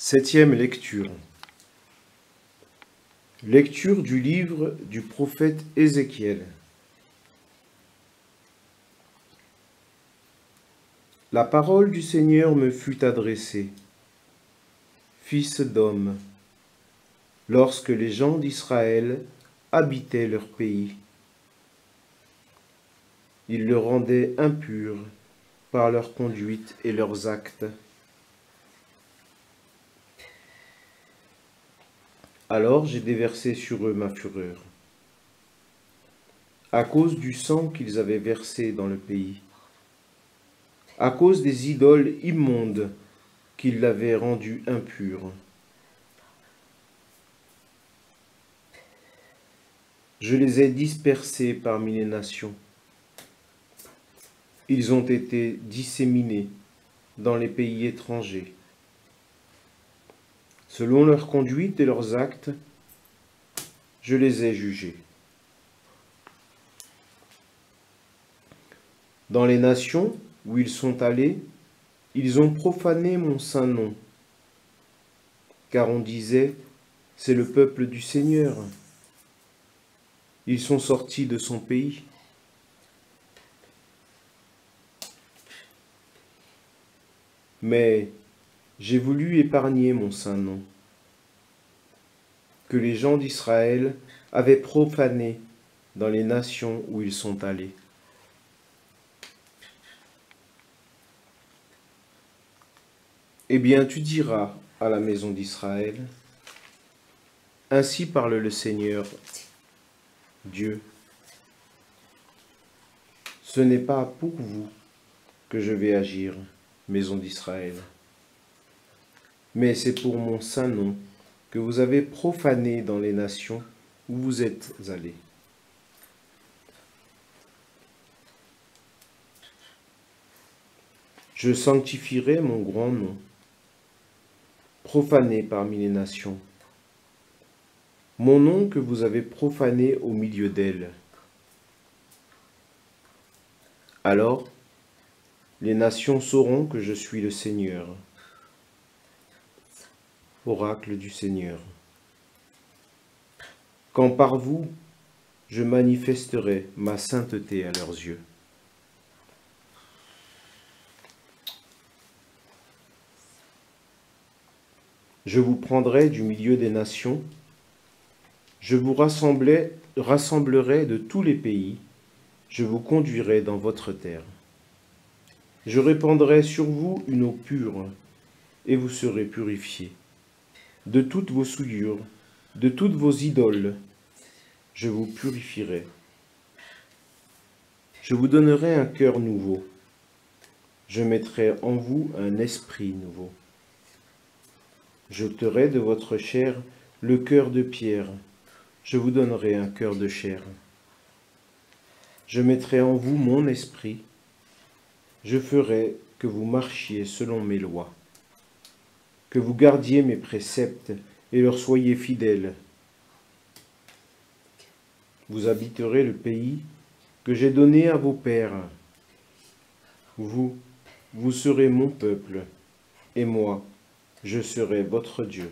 Septième lecture. Lecture du livre du prophète Ézéchiel. La parole du Seigneur me fut adressée. Fils d'homme, lorsque les gens d'Israël habitaient leur pays, ils le rendaient impur par leur conduite et leurs actes. Alors j'ai déversé sur eux ma fureur, à cause du sang qu'ils avaient versé dans le pays, à cause des idoles immondes qui l'avaient rendu impur. Je les ai dispersés parmi les nations. Ils ont été disséminés dans les pays étrangers. Selon leur conduite et leurs actes, je les ai jugés. Dans les nations où ils sont allés, ils ont profané mon saint nom, car on disait, c'est le peuple du Seigneur. Ils sont sortis de son pays. Mais j'ai voulu épargner mon saint nom, que les gens d'Israël avaient profané dans les nations où ils sont allés. Eh bien, tu diras à la maison d'Israël, ainsi parle le Seigneur, Dieu. Ce n'est pas pour vous que je vais agir, maison d'Israël, mais c'est pour mon saint nom que vous avez profané dans les nations où vous êtes allés. Je sanctifierai mon grand nom, profané parmi les nations, mon nom que vous avez profané au milieu d'elles. Alors, les nations sauront que je suis le Seigneur, oracle du Seigneur. Quand par vous, je manifesterai ma sainteté à leurs yeux. Je vous prendrai du milieu des nations, je vous rassemblerai de tous les pays, je vous conduirai dans votre terre. Je répandrai sur vous une eau pure, et vous serez purifiés. De toutes vos souillures, de toutes vos idoles, je vous purifierai. Je vous donnerai un cœur nouveau. Je mettrai en vous un esprit nouveau. J'ôterai de votre chair le cœur de pierre. Je vous donnerai un cœur de chair. Je mettrai en vous mon esprit. Je ferai que vous marchiez selon mes lois, que vous gardiez mes préceptes et leur soyez fidèles. Vous habiterez le pays que j'ai donné à vos pères. Vous serez mon peuple, et moi, je serai votre Dieu.